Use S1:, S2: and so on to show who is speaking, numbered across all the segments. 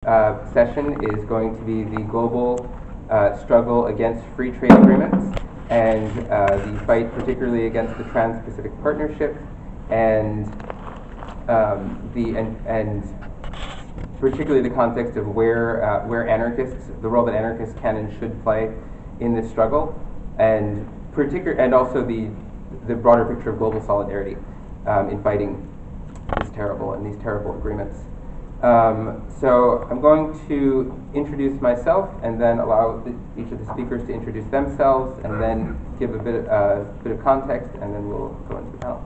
S1: Session is going to be the global struggle against free trade agreements and the fight particularly against the Trans-Pacific Partnership and particularly the context of where anarchists, the role that anarchists can and should play in this struggle, and also the broader picture of global solidarity in fighting these terrible agreements. So I'm going to introduce myself and then allow each of the speakers to introduce themselves and then give a bit of context, and then we'll go into the panel.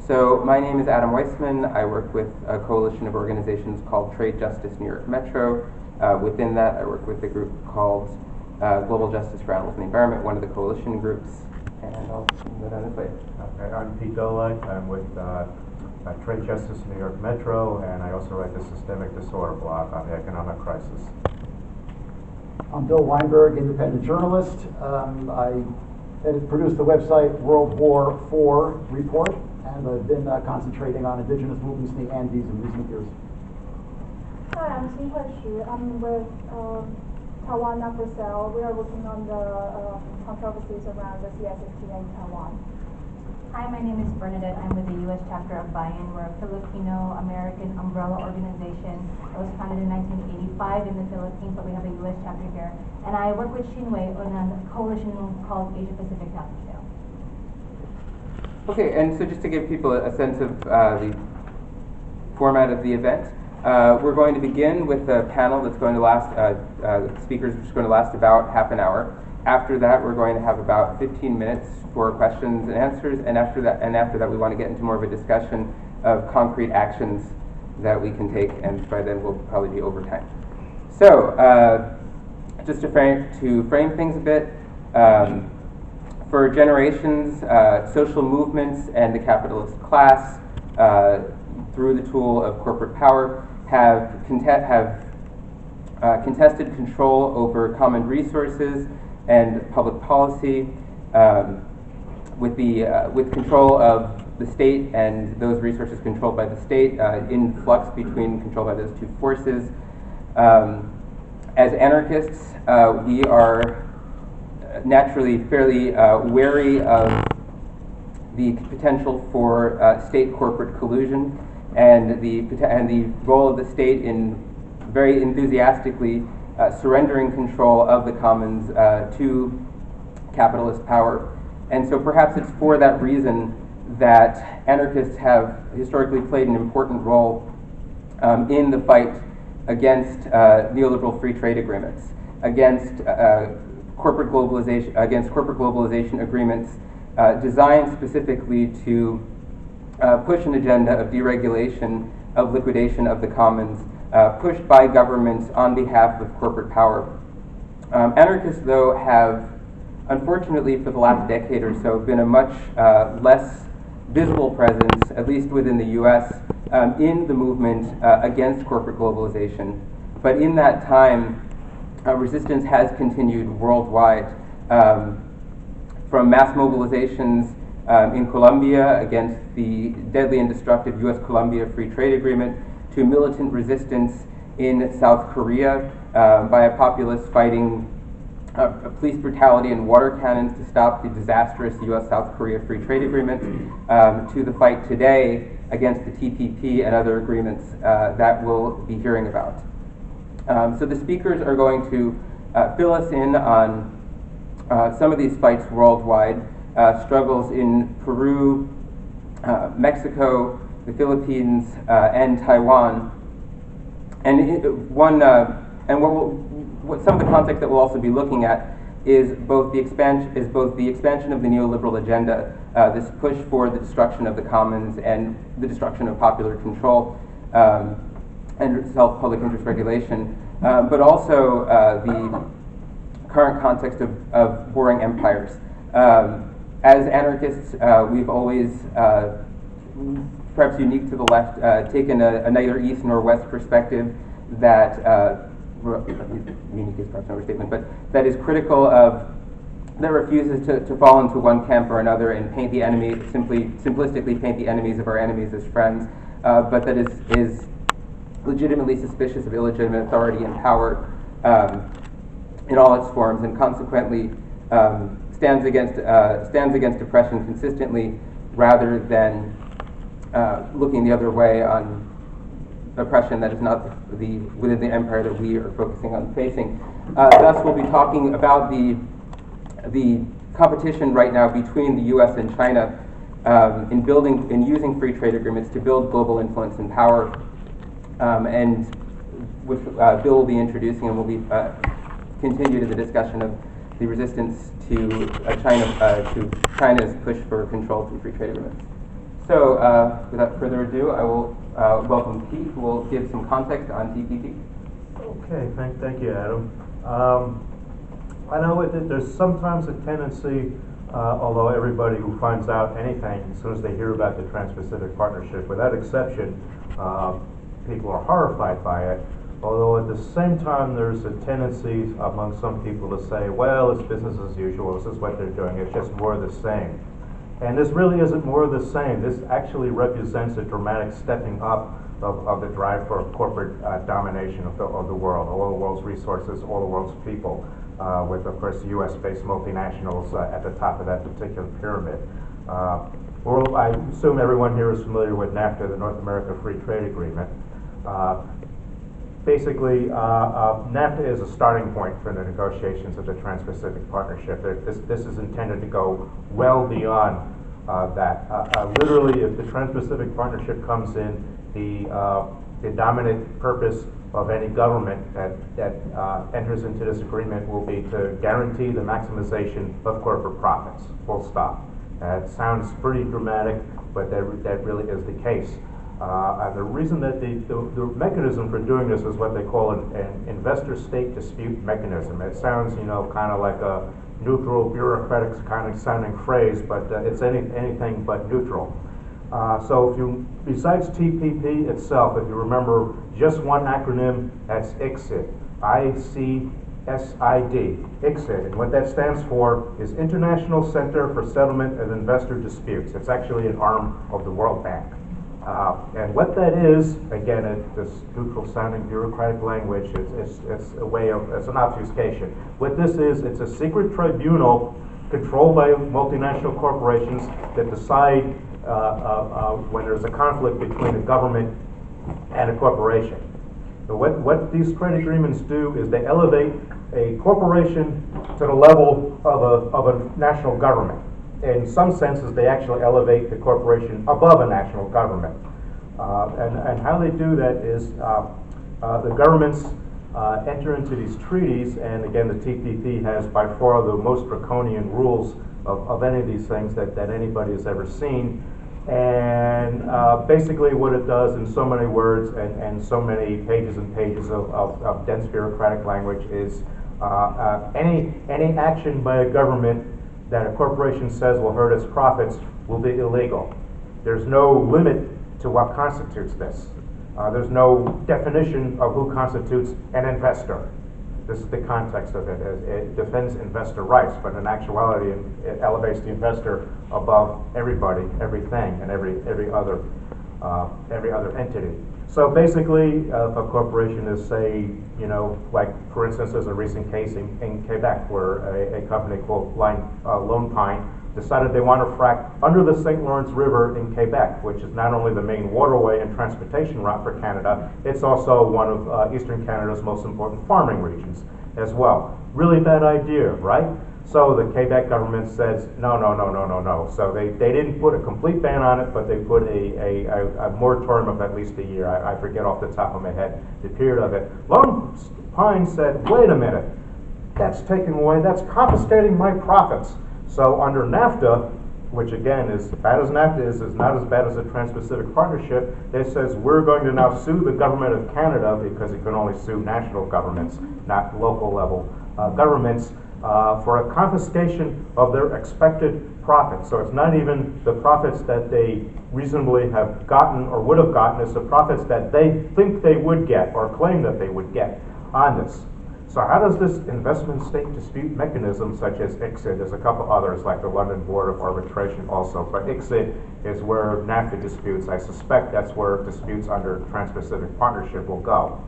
S1: So my name is Adam Weissman. I work with a coalition of organizations called Trade Justice New York Metro. Within that, I work with a group called Global Justice for Animals and the Environment, one of the coalition groups. And I'll go down this way.
S2: Okay, I'm Pete Dolack. I'm with Trade Justice New York Metro, and I also write the Systemic Disorder blog on the economic crisis.
S3: I'm Bill Weinberg, independent journalist. I produced the website World War IV Report, and I've been concentrating on indigenous movements in the Andes in recent years.
S4: Hi, I'm Hsin-Hui Hsu. I'm with Taiwan Not for Sale. We are working on the controversies around the CSFTA in Taiwan.
S5: Hi, my name is Bernadette. I'm with the US chapter of Bayan. We're a Filipino-American umbrella organization that was founded in 1985 in the Philippines, but we have a US chapter here. And I work with Hsin-Hui on a coalition called Asia Pacific Not for Sale.
S1: Okay, and so just to give people a sense of the format of the event, we're going to begin with a panel that's going to last, speakers are going to last about half an hour. After that, we're going to have about 15 minutes for questions and answers, and after that, we want to get into more of a discussion of concrete actions that we can take, and by then we'll probably be over time. So, just to frame things a bit, for generations, social movements and the capitalist class, through the tool of corporate power, have contested control over common resources and public policy, with control of the state and those resources controlled by the state, in flux between control by those two forces. As anarchists, we are naturally fairly wary of the potential for state corporate collusion and the role of the state in very enthusiastically surrendering control of the commons to capitalist power. And so perhaps it's for that reason that anarchists have historically played an important role in the fight against neoliberal free trade agreements, against corporate globalization agreements designed specifically to push an agenda of deregulation, of liquidation of the commons, pushed by governments on behalf of corporate power. Anarchists, though, have, unfortunately for the last decade or so, been a much less visible presence, at least within the US, in the movement against corporate globalization. But in that time, resistance has continued worldwide, from mass mobilizations in Colombia against the deadly and destructive US-Colombia Free Trade Agreement, to militant resistance in South Korea by a populace fighting police brutality and water cannons to stop the disastrous US-South Korea Free Trade Agreement, to the fight today against the TPP and other agreements that we'll be hearing about. So the speakers are going to fill us in on some of these fights worldwide, struggles in Peru, Mexico, the Philippines, and Taiwan. And some of the context that we'll also be looking at is both the expansion of the neoliberal agenda, this push for the destruction of the commons and the destruction of popular control and self-public interest regulation, but also the current context of warring empires. As anarchists, we've always, perhaps unique to the left, taken a neither east nor west perspective that, unique is perhaps an overstatement, but that is critical of, that refuses to fall into one camp or another and paint the enemy, simplistically paint the enemies of our enemies as friends, but that is legitimately suspicious of illegitimate authority and power in all its forms, and consequently stands against oppression consistently, rather than looking the other way on oppression that is not within the empire that we are focusing on facing. Thus, we'll be talking about the competition right now between the U.S. and China in using free trade agreements to build global influence and power, and which Bill will be introducing, and will be continue to the discussion of the resistance to China's push for control through free trade agreements. So, without further ado, I will welcome Pete, who will give some context on TPP.
S2: Okay, thank you, Adam. I know there's sometimes a tendency, although everybody who finds out anything, as soon as they hear about the Trans-Pacific Partnership, without exception, people are horrified by it. Although at the same time, there's a tendency among some people to say, well, it's business as usual, this is what they're doing, it's just more of the same. And this really isn't more of the same. This actually represents a dramatic stepping up of the drive for corporate domination of the world, all the world's resources, all the world's people, with, of course, US-based multinationals at the top of that particular pyramid. I assume everyone here is familiar with NAFTA, the North America Free Trade Agreement. Basically, NAFTA is a starting point for the negotiations of the Trans-Pacific Partnership. This is intended to go well beyond that. Literally, if the Trans-Pacific Partnership comes in, the dominant purpose of any government that enters into this agreement will be to guarantee the maximization of corporate profits, full stop. It sounds pretty dramatic, but that really is the case. The reason that the mechanism for doing this is what they call an investor-state dispute mechanism. It sounds, kind of like a neutral, bureaucratic kind of sounding phrase, but it's anything but neutral. So besides TPP itself, if you remember just one acronym, that's ICSID, I-C-S-I-D, ICSID. And what that stands for is International Center for Settlement of Investor Disputes. It's actually an arm of the World Bank. And what that is, again, this neutral sounding bureaucratic language, it's an obfuscation. What this is, it's a secret tribunal controlled by multinational corporations that decide when there's a conflict between a government and a corporation. So what these trade agreements do is they elevate a corporation to the level of a national government. In some senses, they actually elevate the corporation above a national government. And how they do that is the governments enter into these treaties, and again, the TPP has by far the most draconian rules of any of these things that anybody has ever seen. And basically what it does in so many words and so many pages and pages of dense bureaucratic language is any action by a government that a corporation says will hurt its profits will be illegal. There's no limit to what constitutes this. There's no definition of who constitutes an investor. This is the context of it. It defends investor rights, but in actuality, it elevates the investor above everybody, everything, and every other entity. So basically, if a corporation is, say, like for instance, there's a recent case in Quebec where a company called Lone Pine decided they want to frack under the St. Lawrence River in Quebec, which is not only the main waterway and transportation route for Canada, it's also one of Eastern Canada's most important farming regions as well. Really bad idea, right? So the Quebec government says, no. So they didn't put a complete ban on it, but they put a moratorium of at least a year. I forget off the top of my head the period of it. Lone Pine said, wait a minute, that's confiscating my profits. So under NAFTA, which again is as bad as NAFTA is not as bad as the Trans-Pacific Partnership, it says we're going to now sue the government of Canada, because it can only sue national governments, not local level governments, for a confiscation of their expected profits. So it's not even the profits that they reasonably have gotten or would have gotten, it's the profits that they think they would get or claim that they would get on this. So how does this investment state dispute mechanism, such as ICSID, there's a couple others like the London Board of Arbitration also, but ICSID is where NAFTA disputes, I suspect that's where disputes under Trans-Pacific Partnership will go.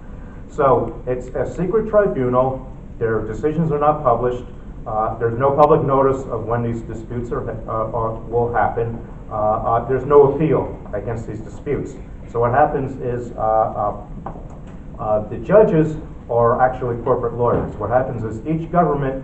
S2: So it's a secret tribunal, their decisions are not published, there's no public notice of when these disputes will happen, there's no appeal against these disputes. So what happens is the judges are actually corporate lawyers. What happens is each government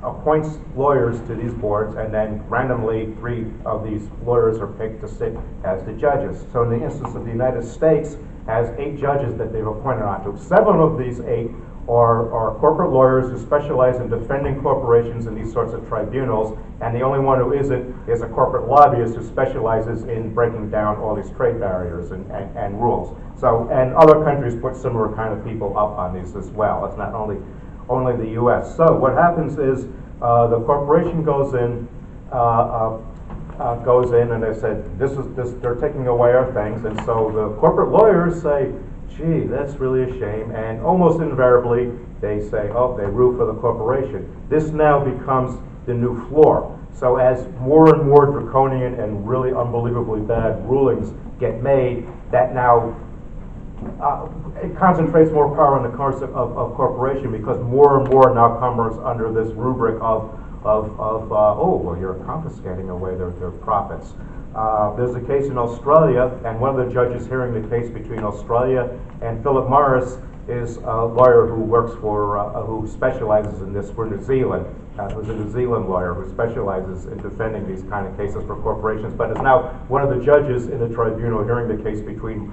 S2: appoints lawyers to these boards, and then randomly 3 of these lawyers are picked to sit as the judges. So in the instance of the United States, has 8 judges that they've appointed onto. 7 of these 8 are corporate lawyers who specialize in defending corporations in these sorts of tribunals, and the only one who isn't is a corporate lobbyist who specializes in breaking down all these trade barriers and rules. So, and other countries put similar kind of people up on these as well. It's not only the U.S. So what happens is the corporation goes in and they said, they're taking away our things, and so the corporate lawyers say, gee, that's really a shame, and almost invariably they say, oh, they root for the corporation. This now becomes the new floor. So as more and more draconian and really unbelievably bad rulings get made, that now it concentrates more power on the concept of corporation, because more and more now comes under this rubric of oh, well, you're confiscating away their profits. There's a case in Australia, and one of the judges hearing the case between Australia and Philip Morris is a lawyer who works for, who specializes in this for New Zealand, who's a New Zealand lawyer who specializes in defending these kind of cases for corporations, but is now one of the judges in the tribunal hearing the case between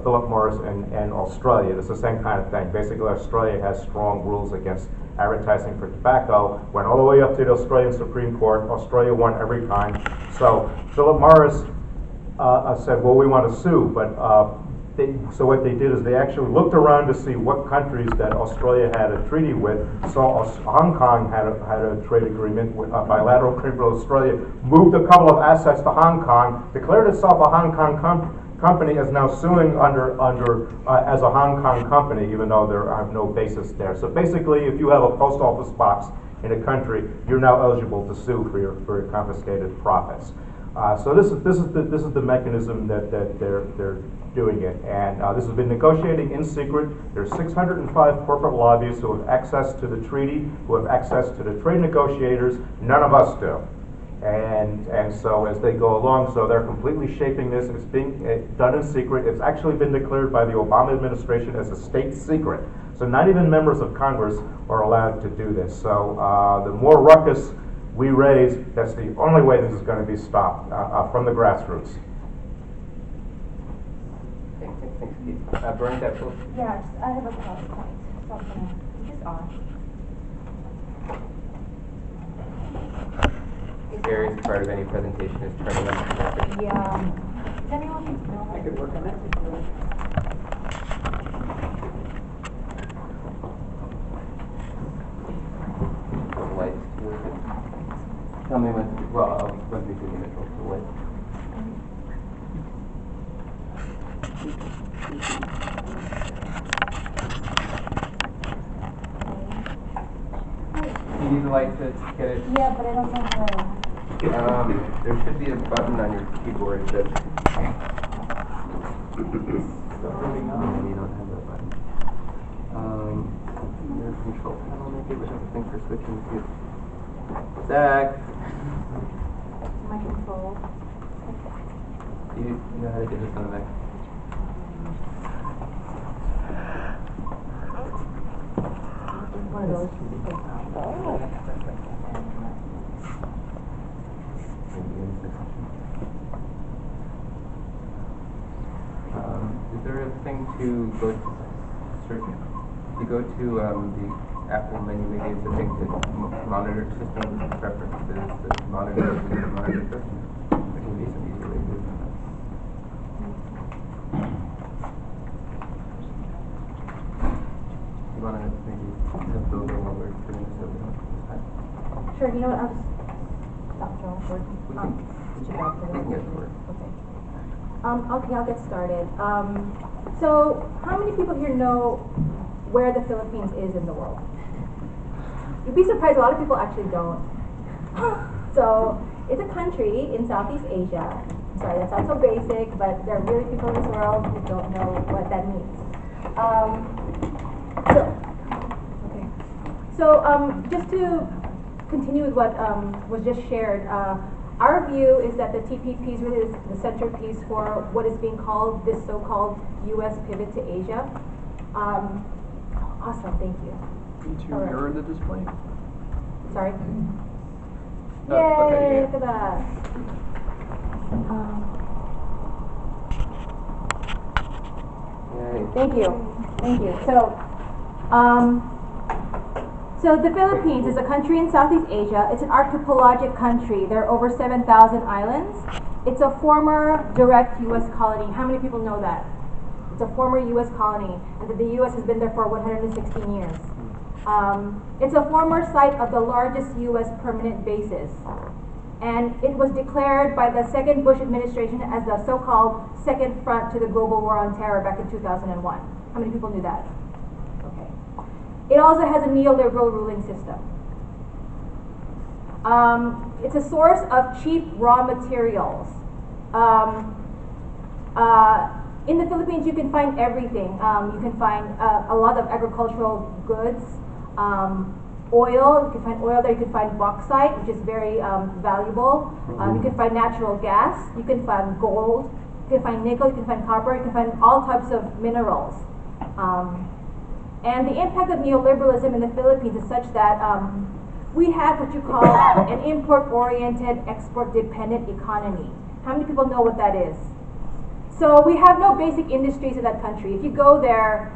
S2: Philip Morris and Australia. It's the same kind of thing. Basically, Australia has strong rules against advertising for tobacco. Went all the way up to the Australian Supreme Court. Australia won every time. So Philip Morris said, well, we want to sue, but so what they did is they actually looked around to see what countries that Australia had a treaty with. So Hong Kong had a trade agreement, with a bilateral agreement with Australia, moved a couple of assets to Hong Kong, declared itself a Hong Kong company, is now suing as a Hong Kong company, even though there are no basis there. So basically, if you have a post office box in a country, you're now eligible to sue for your confiscated profits. So this is the mechanism that they're doing it, and this has been negotiating in secret. There's 605 corporate lobbyists who have access to the treaty, who have access to the trade negotiators. None of us do. And so as they go along, so they're completely shaping this. It's being done in secret. It's actually been declared by the Obama administration as a state secret. So not even members of Congress are allowed to do this. So the more ruckus we raise, that's the only way this is going to be stopped from the grassroots.
S1: Thanks, Keith. Bernadette,
S4: Yes, I have a PowerPoint. So I'm gonna put this on.
S1: various part of any presentation is turning on the projector.
S5: Yeah. Does anyone know?
S6: I could work on it.
S1: The lights towards it. Tell me when, well, I'll run through the image of the light. Do you need the light to get it?
S5: Yeah, but I don't know how.
S1: There should be a button on your keyboard that. No, you don't have that button. Your control panel, maybe we have a thing for switching to. Zach,
S5: My control.
S1: do you know how to do this on the Mac?
S5: One of those.
S1: Is there a thing to go to search? If you go to the Apple menu, maybe it's a thing to monitor system preferences, the monitor system. There can be some easier way to do that. You want to maybe have those while we're doing this over time?
S5: Sure, you know what, I'll just stop Joel for,
S1: We can get to work.
S5: Okay. Okay, I'll get started. So, how many people here know where the Philippines is in the world? You'd be surprised, a lot of people actually don't. So, it's a country in Southeast Asia. Sorry, that sounds so basic, but there are really people in this world who don't know what that means. Just to continue with what was just shared, our view is that the TPP is really the centerpiece for what is being called this so-called U.S. pivot to Asia. Awesome, thank you.
S6: Right. You're in the display?
S5: Sorry?
S6: Oh,
S5: Yay,
S6: okay, yeah.
S5: look at that. Thank you. Thank you. So the Philippines is a country in Southeast Asia. It's an archipelagic country. There are over 7,000 islands. It's a former direct U.S. colony. How many people know that? It's a former U.S. colony, and that the U.S. has been there for 116 years. It's a former site of the largest U.S. permanent bases. And it was declared by the second Bush administration as the so-called second front to the global war on terror back in 2001. How many people knew that? Okay. It also has a neoliberal ruling system. It's a source of cheap raw materials. In the Philippines, you can find everything. You can find a lot of agricultural goods, oil. You can find oil there. You can find bauxite, which is very valuable. You can find natural gas. You can find gold. You can find nickel. You can find copper. You can find all types of minerals. And the impact of neoliberalism in the Philippines is such that we have what you call an import-oriented, export-dependent economy. How many people know what that is? So we have no basic industries in that country. If you go there,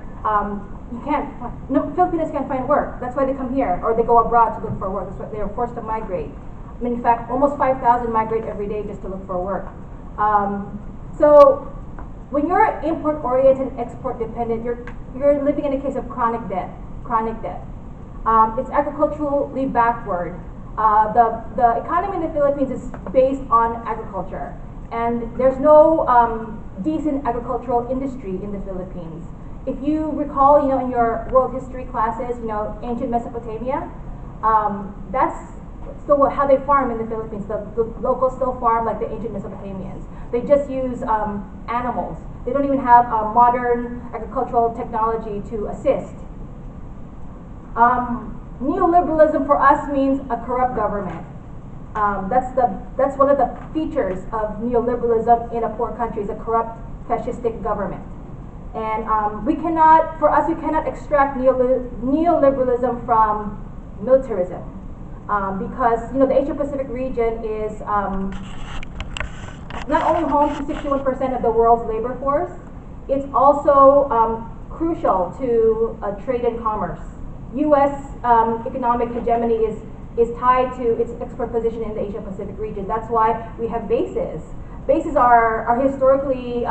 S5: Filipinos can't find work. That's why they come here, or they go abroad to look for work. That's why they are forced to migrate. I mean, in fact, almost 5,000 migrate every day just to look for work. So when you're import-oriented, export-dependent, you're living in a case of chronic debt. It's agriculturally backward. The economy in the Philippines is based on agriculture, and there's no decent agricultural industry in the Philippines. If you recall, in your world history classes, ancient Mesopotamia, that's still how they farm in the Philippines. The locals still farm like the ancient Mesopotamians. They just use animals. They don't even have modern agricultural technology to assist. Neoliberalism for us means a corrupt government. That's one of the features of neoliberalism in a poor country, is a corrupt fascistic government. And we cannot extract neoliberalism from militarism, because the Asia-Pacific region is not only home to 61% of the world's labor force, it's also crucial to trade and commerce. U.S. economic hegemony is tied to its export position in the Asia-Pacific region. That's why we have bases. Bases are historically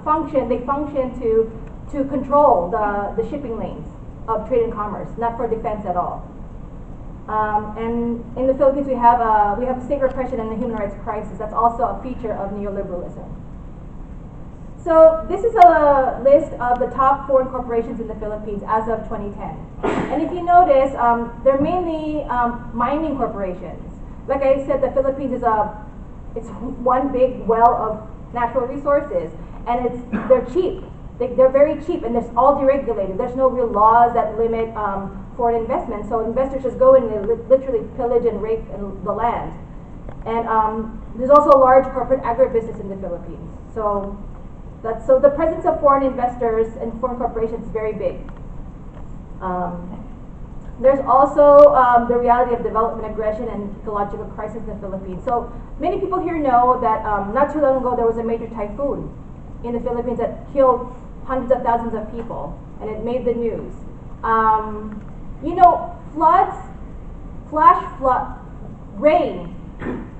S5: function to control the shipping lanes of trade and commerce, not for defense at all. And in the Philippines, we have state repression and the human rights crisis. That's also a feature of neoliberalism. So this is a list of the top foreign corporations in the Philippines as of 2010. And if you notice, they're mainly mining corporations. Like I said, the Philippines it's one big well of natural resources, and they're cheap. They're very cheap, and it's all deregulated. There's no real laws that limit foreign investment, so investors just go in and literally pillage and rape the land. And there's also a large corporate agribusiness in the Philippines. So the presence of foreign investors and foreign corporations is very big. There's also the reality of development aggression and ecological crisis in the Philippines. So many people here know that not too long ago there was a major typhoon in the Philippines that killed hundreds of thousands of people, and it made the news. Floods, flash flood, rain,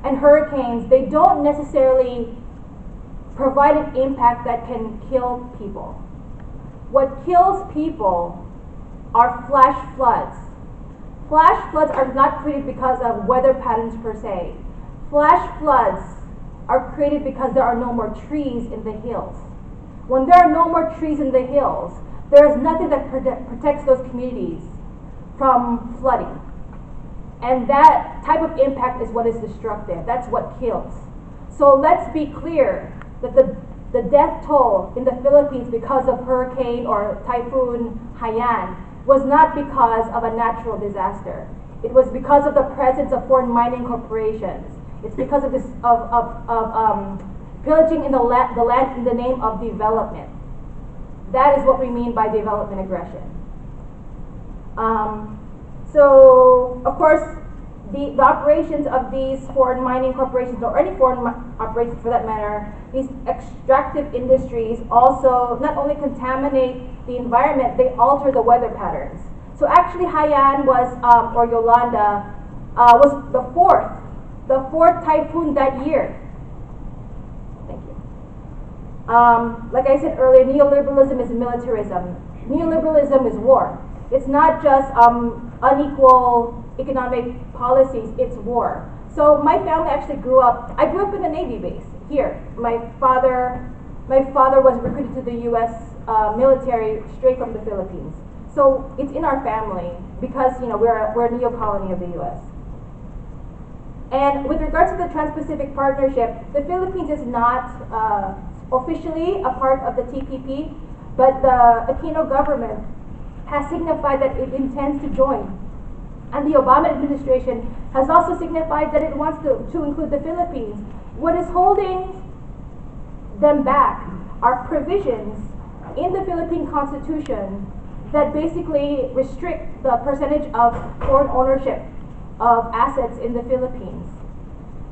S5: and hurricanes, they don't necessarily provide an impact that can kill people. What kills people are flash floods. Flash floods are not created because of weather patterns per se. Flash floods are created because there are no more trees in the hills. When there are no more trees in the hills, there is nothing that protects those communities from flooding. And that type of impact is what is destructive. That's what kills. So let's be clear that the death toll in the Philippines because of hurricane or typhoon Haiyan was not because of a natural disaster. It was because of the presence of foreign mining corporations. It's because of this pillaging in the land in the name of development. That is what we mean by development aggression. So, of course, the operations of these foreign mining corporations, or any foreign operations for that matter, these extractive industries also not only contaminate the environment, they alter the weather patterns. So actually Haiyan was, or Yolanda, was the fourth typhoon that year. Thank you. Like I said earlier, neoliberalism is militarism. Neoliberalism is war. It's not just unequal economic policies, it's war. So my family actually I grew up in a Navy base here. My father was recruited to the US military straight from the Philippines. So it's in our family because, you know, we're a neo-colony of the US. And with regards to the Trans-Pacific Partnership, the Philippines is not officially a part of the TPP, but the Aquino government has signified that it intends to join. And the Obama administration has also signified that it wants to include the Philippines. What is holding them back are provisions in the Philippine Constitution that basically restrict the percentage of foreign ownership of assets in the Philippines.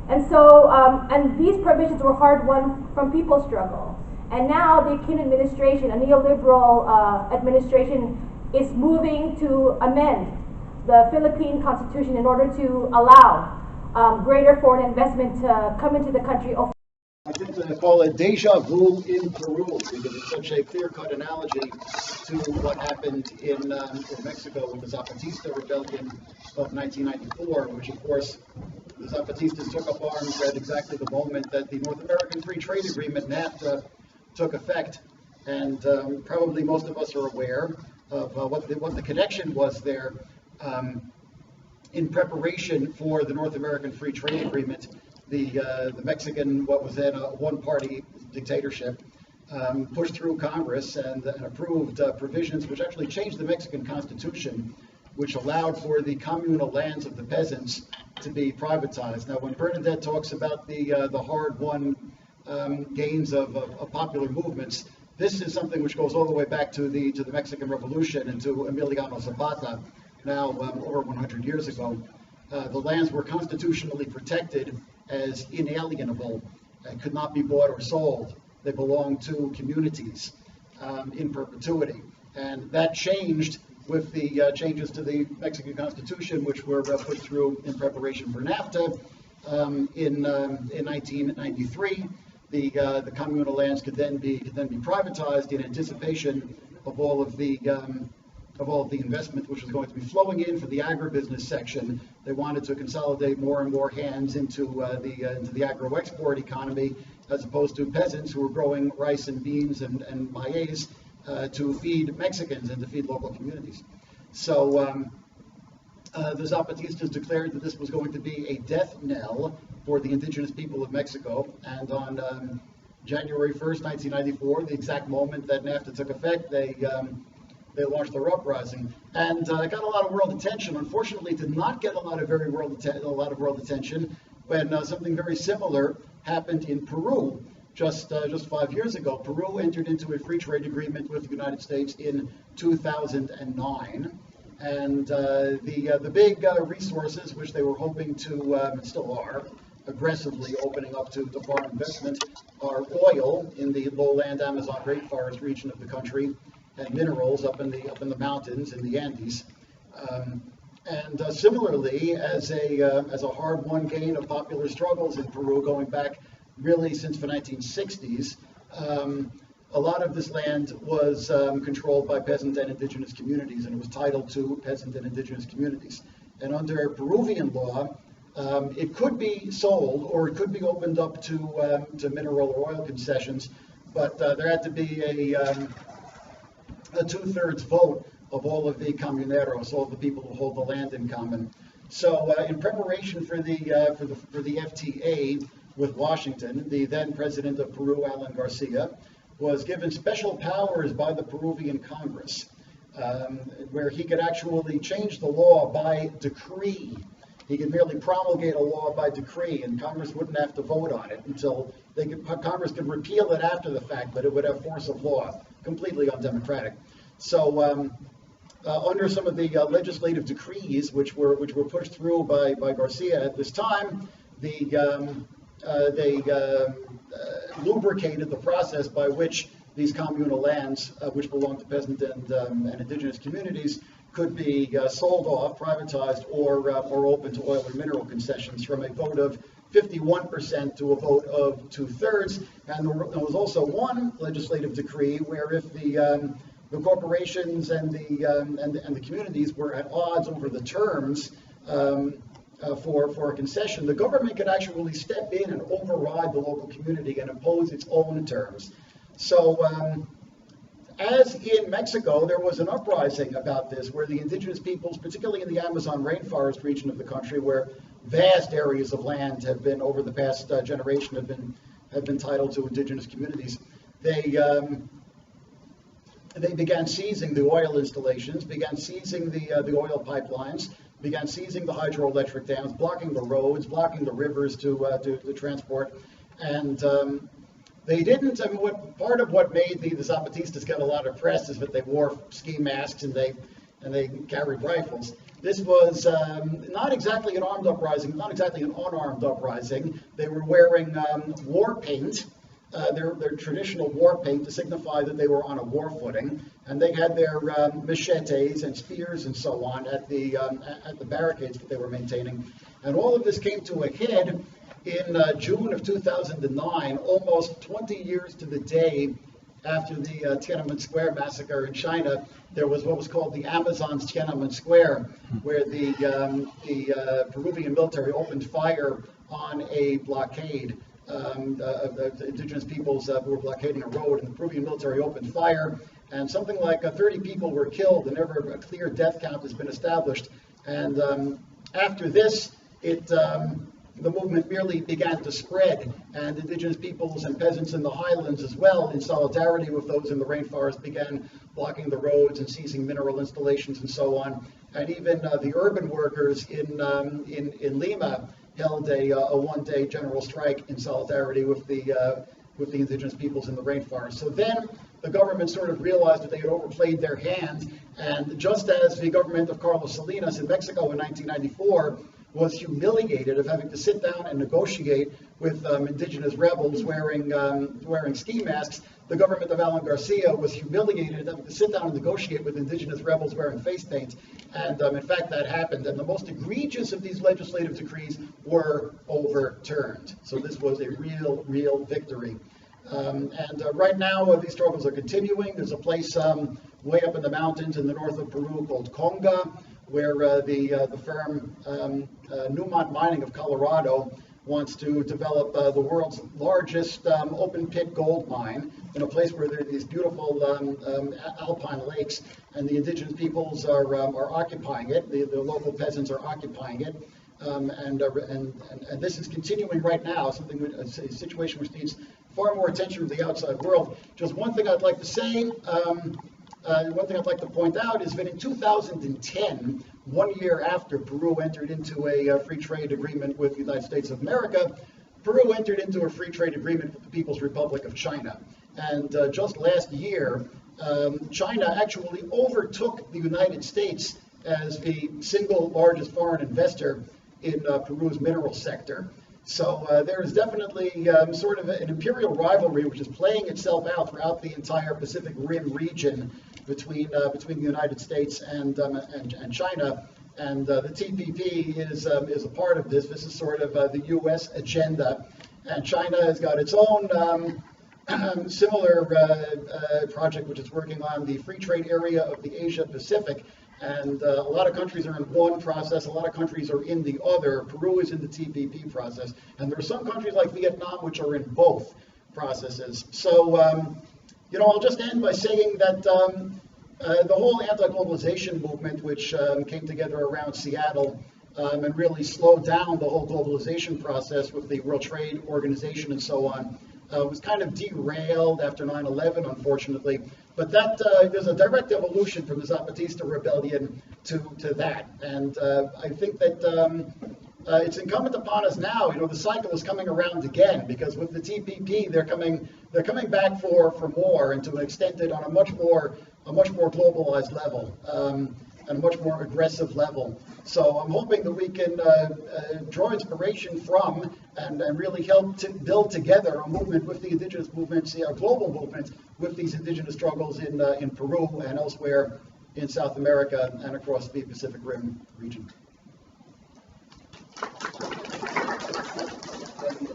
S5: And so, and these provisions were hard won from people's struggle. And now the Aquino administration, a neoliberal administration, is moving to amend the Philippine Constitution in order to allow greater foreign investment to come into the country.
S7: I tend to call it deja vu in Peru because it's such a clear-cut analogy to what happened in Mexico with the Zapatista rebellion of 1994, which of course the Zapatistas took up arms at exactly the moment that the North American Free Trade Agreement, NAFTA, took effect. And probably most of us are aware of what the connection was there. In preparation for the North American Free Trade Agreement, the Mexican, what was then a one-party dictatorship, pushed through Congress and approved provisions which actually changed the Mexican Constitution, which allowed for the communal lands of the peasants to be privatized. Now, when Bernadette talks about the hard-won gains of popular movements, this is something which goes all the way back to the Mexican Revolution and to Emiliano Zapata, now over 100 years ago. The lands were constitutionally protected as inalienable and could not be bought or sold. They belonged to communities in perpetuity. And that changed with the changes to the Mexican Constitution, which were put through in preparation for NAFTA in 1993. The communal lands could then be privatized in anticipation of all of the investment which was going to be flowing in for the agribusiness section. They wanted to consolidate more and more hands into the agro-export economy, as opposed to peasants who were growing rice and beans and maize to feed Mexicans and to feed local communities. So the Zapatistas declared that this was going to be a death knell for the indigenous people of Mexico, and on January 1st, 1994, the exact moment that NAFTA took effect, they launched their uprising, and got a lot of world attention. Unfortunately, did not get a lot of world attention when something very similar happened in Peru just 5 years ago. Peru entered into a free trade agreement with the United States in 2009, and the big resources which they were hoping to, and still are, aggressively opening up to foreign investment are oil in the lowland Amazon rainforest region of the country, and minerals up in the mountains in the Andes. And similarly, as a hard-won gain of popular struggles in Peru going back really since the 1960s, a lot of this land was controlled by peasant and indigenous communities, and it was titled to peasant and indigenous communities. And under Peruvian law, it could be sold or it could be opened up to mineral or oil concessions, but there had to be a 2/3 vote of all of the comuneros, all of the people who hold the land in common. So in preparation for the FTA with Washington, the then president of Peru, Alan Garcia, was given special powers by the Peruvian Congress, where he could actually change the law by decree. He could merely promulgate a law by decree, and Congress wouldn't have to vote on it until Congress could repeal it after the fact, but it would have force of law, completely undemocratic. So under some of the legislative decrees which were pushed through by Garcia at this time, they lubricated the process by which these communal lands, which belong to peasant and indigenous communities, could be sold off, privatized, or open to oil or mineral concessions from a vote of 51% to a vote of 2/3. And there was also one legislative decree where if the corporations and the communities were at odds over the terms for a concession, the government could actually step in and override the local community and impose its own terms. So as in Mexico, there was an uprising about this, where the indigenous peoples, particularly in the Amazon rainforest region of the country, where vast areas of land have been, over the past generation, have been titled to indigenous communities, they began seizing the oil installations, began seizing the oil pipelines, began seizing the hydroelectric dams, blocking the roads, blocking the rivers to transport, and they didn't. I mean, part of what made the Zapatistas get a lot of press is that they wore ski masks and they carried rifles. This was not exactly an armed uprising, not exactly an unarmed uprising. They were wearing war paint, their traditional war paint, to signify that they were on a war footing, and they had their machetes and spears and so on at the barricades that they were maintaining. And all of this came to a head in June of 2009, almost 20 years to the day after the Tiananmen Square massacre in China. There was what was called the Amazon's Tiananmen Square, where the Peruvian military opened fire on a blockade of the indigenous peoples who were blockading a road, and the Peruvian military opened fire, and something like 30 people were killed, and never a clear death count has been established. And after this, the movement merely began to spread, and indigenous peoples and peasants in the highlands as well, in solidarity with those in the rainforest, began blocking the roads and seizing mineral installations and so on. And even the urban workers in Lima held a one-day general strike in solidarity with the indigenous peoples in the rainforest. So then the government sort of realized that they had overplayed their hand, and just as the government of Carlos Salinas in Mexico in 1994 was humiliated of having to sit down and negotiate with indigenous rebels wearing ski masks, the government of Alan Garcia was humiliated of having to sit down and negotiate with indigenous rebels wearing face paint. And in fact, that happened. And the most egregious of these legislative decrees were overturned. So this was a real victory. Right now, these struggles are continuing. There's a place way up in the mountains in the north of Peru called Conga, where the firm Newmont Mining of Colorado wants to develop the world's largest open pit gold mine in a place where there are these beautiful alpine lakes, and the indigenous peoples are occupying it. The local peasants are occupying it. And this is continuing right now, a situation which needs far more attention from the outside world. Just one thing I'd like to say, one thing I'd like to point out is that in 2010, 1 year after Peru entered into a free trade agreement with the United States of America, Peru entered into a free trade agreement with the People's Republic of China. And just last year, China actually overtook the United States as the single largest foreign investor in Peru's mineral sector. So there is definitely sort of an imperial rivalry which is playing itself out throughout the entire Pacific Rim region between the United States and China, and the TPP is a part of this. This is sort of the U.S. agenda, and China has got its own similar project which it's working on, the free trade area of the Asia Pacific. And a lot of countries are in one process, a lot of countries are in the other. Peru is in the TPP process, and there are some countries like Vietnam which are in both processes. So, I'll just end by saying that the whole anti-globalization movement, which came together around Seattle and really slowed down the whole globalization process with the World Trade Organization and so on, was kind of derailed after 9/11, unfortunately. But that there's a direct evolution from the Zapatista rebellion to that, and I think that it's incumbent upon us now. You know, the cycle is coming around again, because with the TPP, they're coming back for more, and to an extent that on a much more globalized level and a much more aggressive level. So I'm hoping that we can draw inspiration from and really help to build together a movement with the indigenous movements, a global movement with these indigenous struggles in Peru and elsewhere in South America and across the Pacific Rim region.
S1: An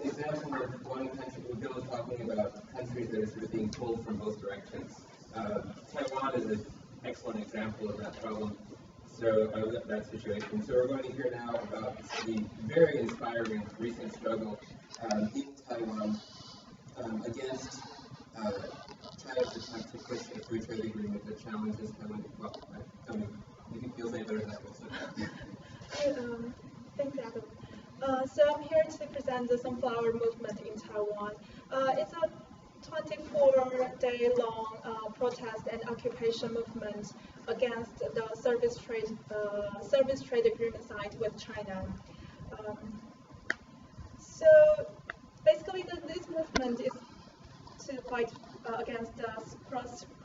S1: example of one country, Bill was talking about countries that are sort of being pulled from both directions. Taiwan is an excellent example of that problem. So that situation. So we're going to hear now about the very inspiring recent struggle in Taiwan against China's attempt to push a free trade agreement that challenges Taiwan. Well, tell me, you can feel say better than that.
S8: Thanks, Adam. So I'm here to present the Sunflower Movement in Taiwan. It's a 24-day-long protest and occupation movement against the service trade agreement signed with China. So basically, this movement is to fight against the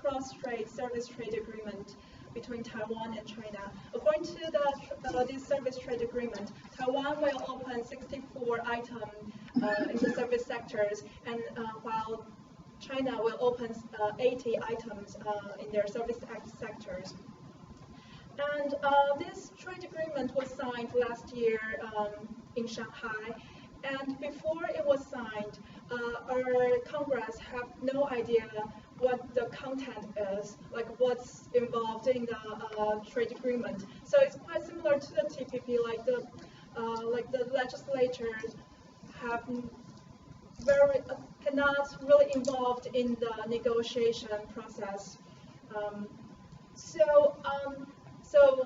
S8: cross-trade service trade agreement between Taiwan and China. According to this service trade agreement, Taiwan will open 64 items in the service sectors, and while China will open 80 items in their service sectors. And this trade agreement was signed last year in Shanghai. And before it was signed, our Congress have no idea what the content is, like what's involved in the trade agreement. So it's quite similar to the TPP, like the legislators have cannot really involved in the negotiation process. So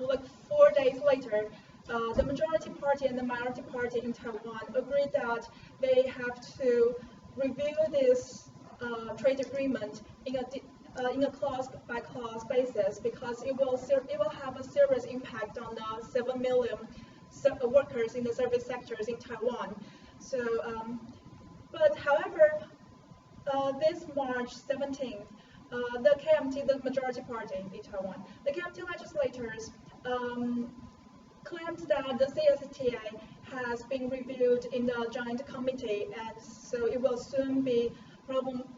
S8: like 4 days later, the majority party and the minority party in Taiwan agreed that they have to review this trade agreement in a clause-by-clause basis, because it will have a serious impact on the 7 million workers in the service sectors in Taiwan. So, but however, this March 17th, the KMT, the majority party in Taiwan, the KMT legislators claimed that the CSTA has been reviewed in the Joint Committee, and so it will soon be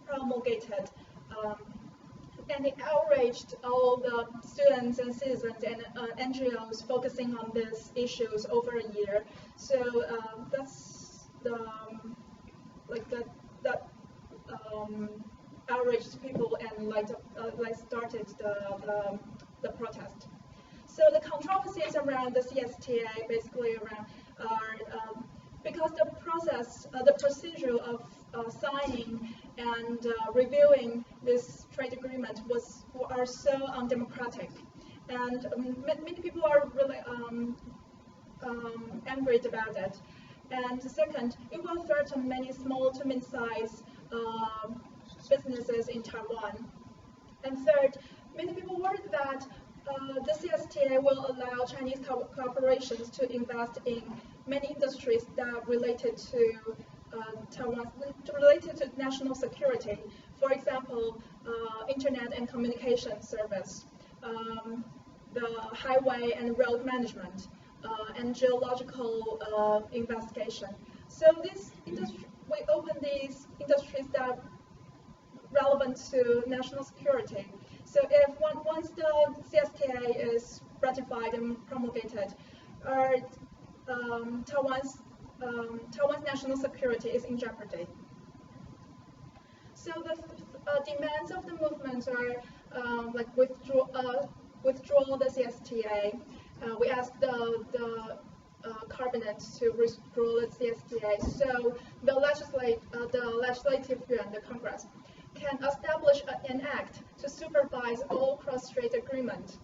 S8: promulgated. And it outraged all the students and citizens and NGOs focusing on these issues over a year. So that's the outraged people and started the protest. So the controversies around the CSTA basically are because the process, the procedure of signing and reviewing this trade agreement are so undemocratic, and many people are really angry about it. And second, it will threaten many small to mid-sized businesses in Taiwan. And third, many people worry that the CSTA will allow Chinese corporations to invest in many industries that are related to related to national security. For example, internet and communication service, the highway and road management, and geological investigation. So we open these industries that are relevant to national security. So if once the CSTA is ratified and promulgated, Taiwan's national security is in jeopardy. So the demands of the movement are like withdraw the CSTA. We asked the cabinet to withdraw the CSTA. So the legislative yuan, the Congress, can establish an act to supervise all cross-strait agreement.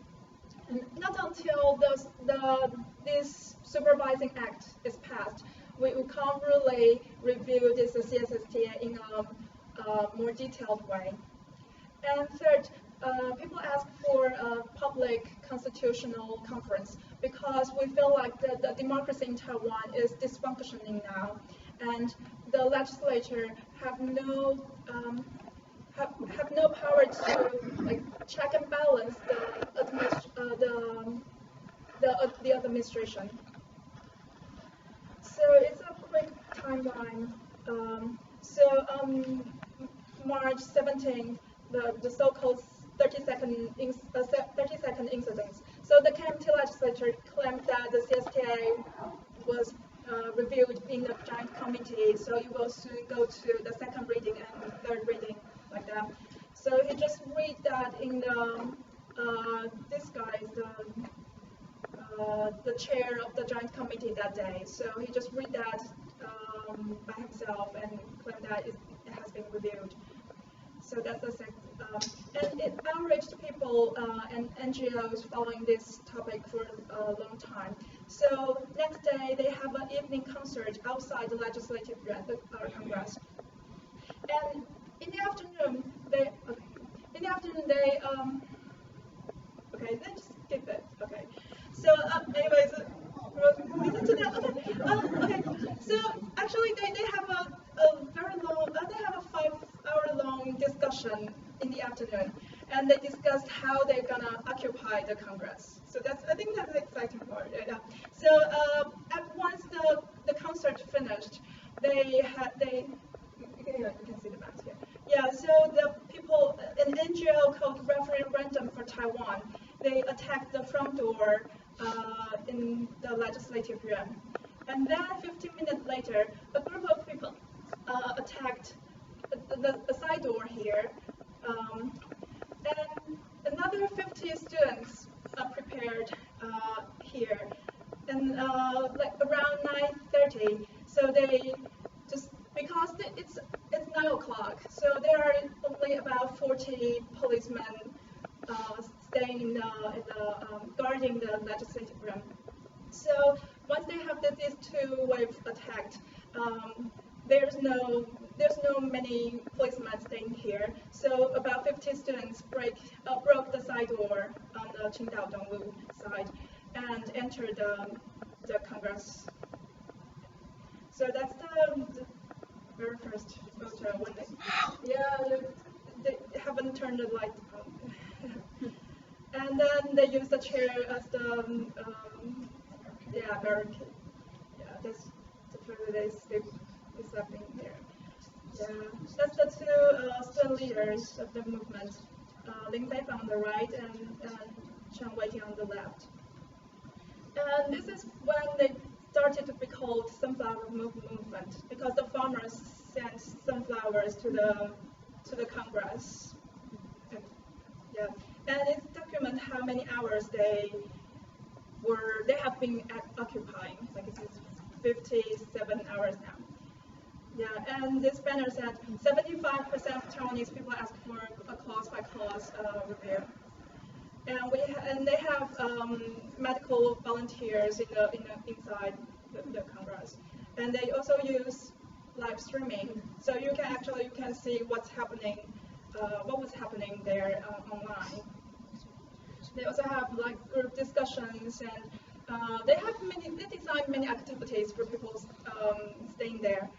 S8: And not until this supervising act is passed, we can't really review this CSSTA in a more detailed way. And third, people ask for a public constitutional conference because we feel like the democracy in Taiwan is dysfunctioning now, and the legislature have no power to check and balance the administration. So it's a quick timeline. March 17th, the so-called 30-second incidents. So the KMT legislature claimed that the CSTA was reviewed in the joint committee, so it will soon go to the second reading and third reading, like that. So he just read that in the this guy is the chair of the joint committee that day. So he just read that by himself and claimed that it has been reviewed. So that's the second. And it outraged people and NGOs following this topic for a long time. So next day they have an evening concert outside the legislative branch, our Congress. And in the afternoon they okay, let's skip it. Okay. So anyways, listen to that. Okay. So actually they have a very long. They have a 5-hour-long discussion in the afternoon, and they discussed how they're gonna occupy the Congress. So I think that's the exciting part. Right? So once the concert finished, you can see the maps here. Yeah. So the people, an NGO called Referendum for Taiwan, they attacked the front door in the legislative room, and then 15 minutes later, a group of people attacked the side door here, and another 50 students are prepared here, and around 9:30. So they just because it's 9 o'clock, so there are only about 40 policemen staying in the guarding the legislative room. So once they have these two waves attacked, there's no many policemen staying here. So about 50 students broke the side door on the Qingdao Dongwu side and entered the Congress. So that's the very first photo when they haven't turned the light on. And then they use the chair as the barricade. Yeah, that's the photo they sleeping there. Yeah, that's the two student leaders of the movement. Lin Beifang on the right and Chen Weiting on the left. And this is when they started to be called sunflower movement because the farmers sent sunflowers to the Congress. Yeah, and it documents how many hours they have been occupying. Like it is 57 hours now. Yeah, and this banner said 75% of Taiwanese people ask for a clause-by-clause review, and they have medical volunteers inside the Congress, and they also use live streaming, so you can see what was happening there online. They also have group discussions, and they design many activities for people staying there.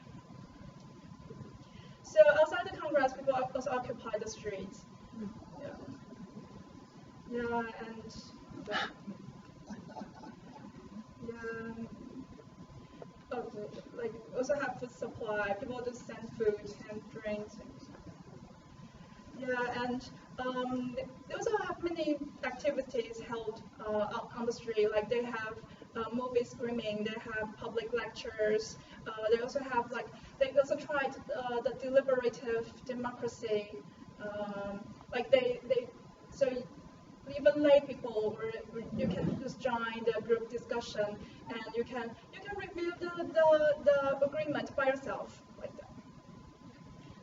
S8: So outside the Congress, people also occupy the streets. Yeah, and also have food supply. People just send food and drinks. Yeah, and they also have many activities held on the street. Like they have movie screening, they have public lectures. They also have they also tried the deliberative democracy. So even lay people, or you can just join the group discussion, and you can review the agreement by yourself, like that.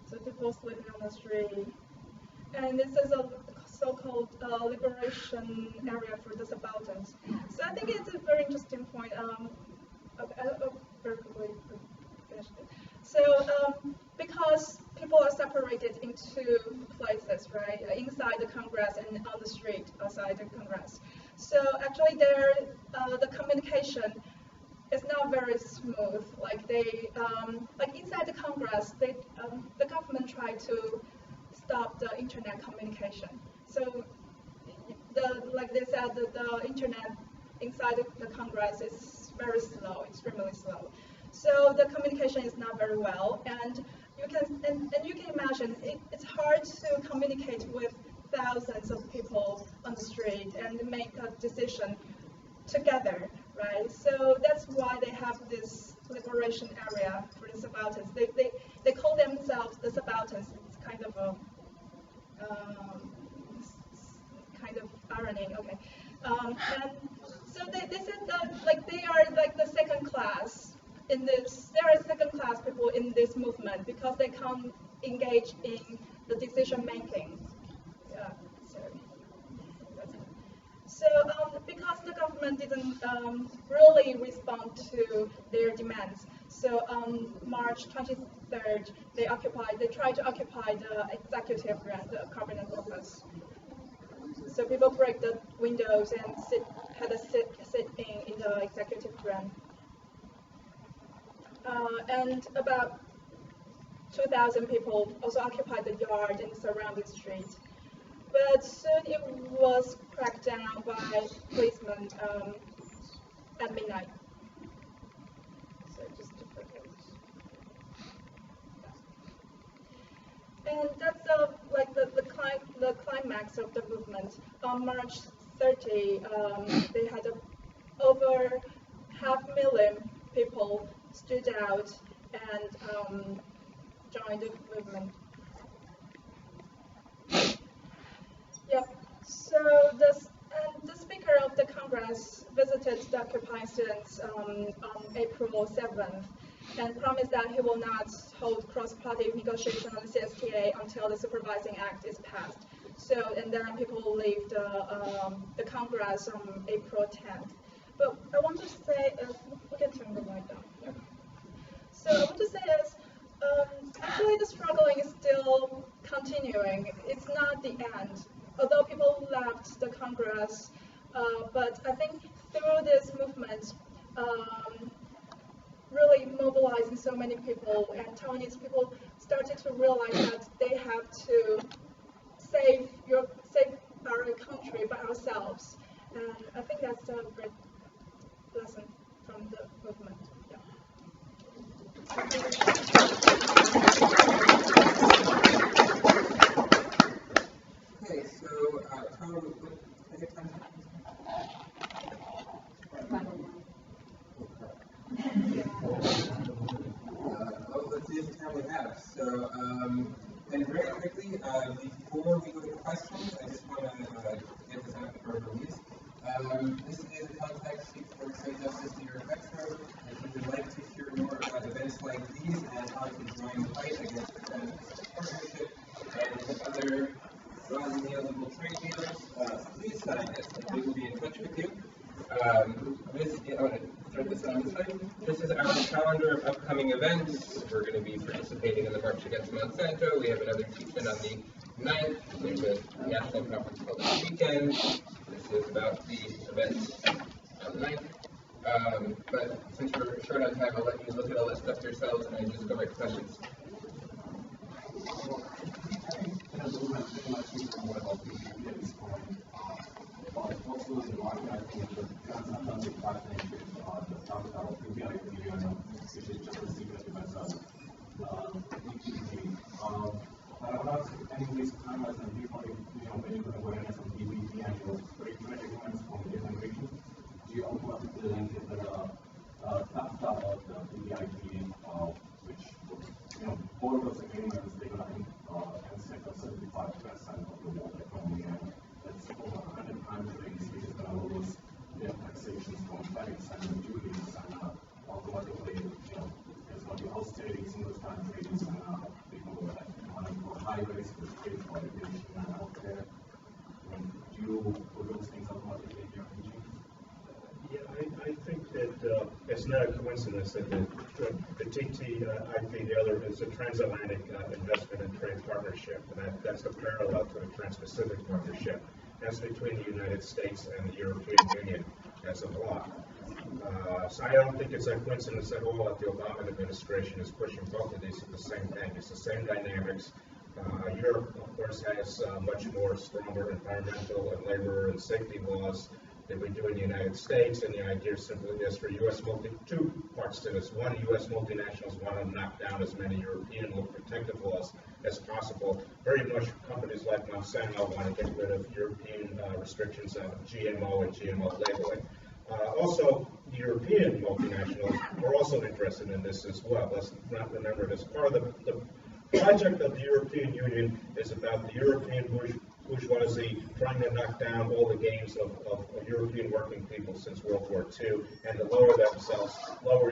S8: so people sleeping on the street. And this is a so-called liberation area for the subalterns. So I think it's a very interesting point. Very quickly finish it. So because people are separated into places, right, inside the Congress and on the street outside the Congress. So actually, the communication is not very smooth. Like like inside the Congress, the government tried to stop the internet communication. So like they said, the internet inside the Congress is very slow, extremely slow. So the communication is not very well, and you can imagine it's hard to communicate with thousands of people on the street and make a decision together, right? So that's why they have this liberation area for the subalterns. They call themselves the subalterns. It's kind of a kind of irony, okay. And so they said that like they are like the second class in this. There are second class people in this movement because they can't engage in the decision making. Yeah, so because the government didn't really respond to their demands, so on March 23rd, they tried to occupy the executive branch, the cabinet office. So people break the windows and had a sit-in in the executive branch. And about 2,000 people also occupied the yard and surrounding street. But soon it was cracked down by policemen at midnight. So just to focus. And that's the climax of the movement. On March 30, they had over 500,000 people stood out and joined the movement. Yep. So the Speaker of the Congress visited the occupying students on April 7th and promised that he will not hold cross-party negotiation on the CSTA until the Supervising Act is passed. So, and then people will leave the Congress on April 10th. But I want to say, we can turn the light down. Yep. So I want to say is, actually the struggling is still continuing. It's not the end. Although people left the Congress, but I think through this movement, really mobilizing so many people, and Taiwanese people started to realize that they have to save our country by ourselves. And I think that's a great lesson from the movement. Yeah.
S1: Okay, so Tom, is it time? Let's see the time we have. So, and very quickly, before we go to questions, I just want to get this out for release. This is a contact sheet for Trade Justice New York Metro. If you would like to hear more about events like these and how to join the fight against the partnership and other non-neoliberal trade dealers, please sign this and we will be in touch with you. I'm going to throw this on the side. This is our calendar of upcoming events. We're going to be participating in the March Against Monsanto. We have another teach-in on the 9th. There's a national conference called this weekend. This is about the events on the 9th. But since we're short on time, I'll let you look at all that stuff yourselves and just go right to questions.
S9: libraries for state validation out there. Do you put those things on the in your teaching?
S10: Yeah, I think that it's not a coincidence that the TTIP, the other, is a transatlantic investment and trade partnership, and that's a parallel to the Trans-Pacific Partnership. That's between the United States and the European Union as a bloc. So I don't think it's a coincidence at all that the Obama administration is pushing both of these at the same time. It's the same dynamics. Europe, of course, has much more stronger environmental and labor and safety laws than we do in the United States, and the idea simply is for two parts to this. One, U.S. multinationals want to knock down as many European protective laws as possible. Very much companies like Monsanto want to get rid of European restrictions on GMO and GMO labeling. Also, the European multinationals are also interested in this as well. Let's not remember this. Part of the project of the European Union is about the European bourgeoisie trying to knock down all the gains of European working people since World War II and to lower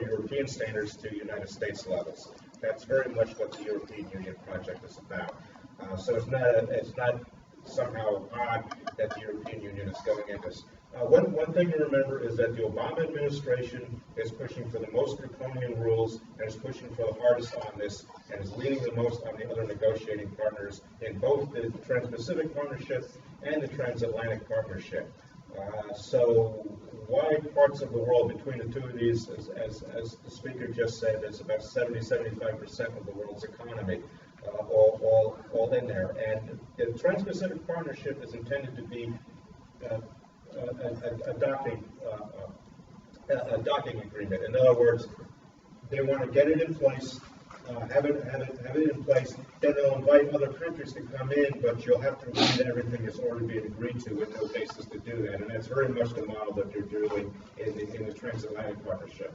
S10: European standards to United States levels. That's very much what the European Union project is about. So it's not somehow odd that the European Union is going into this. One thing to remember is that the Obama administration is pushing for the most draconian rules and is pushing for the hardest on this and is leading the most on the other negotiating partners in both the Trans-Pacific Partnership and the Transatlantic Partnership. So wide parts of the world between the two of these, as the speaker just said, it's about 70-75% of the world's economy. All in there. And the Trans-Pacific Partnership is intended to be a docking agreement. In other words, they want to get it in place, have it in place, then they'll invite other countries to come in, but you'll have to agree that everything has already been agreed to with no basis to do that. And that's very much the model that they're doing in the Transatlantic Partnership.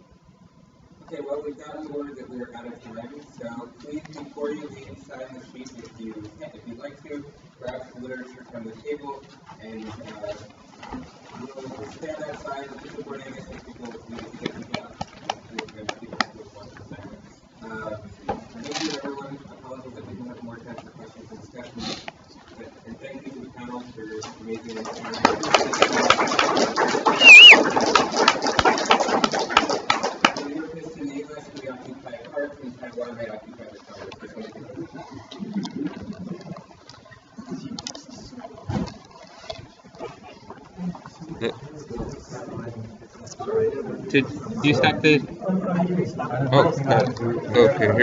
S11: Okay, well, we've gotten word that we're out of time, so please, before you leave, sign the sheet if you'd like to, grab some literature from the table, and we'll stand outside. This is where I guess people need to get people out. Thank you, everyone. Apologies that we didn't have more time for questions and discussion, and thank you to the panel for making it. In the U.S., we occupy parts, and Taiwan may occupy the Congress.
S1: Did you stop the? Oh, okay. Here.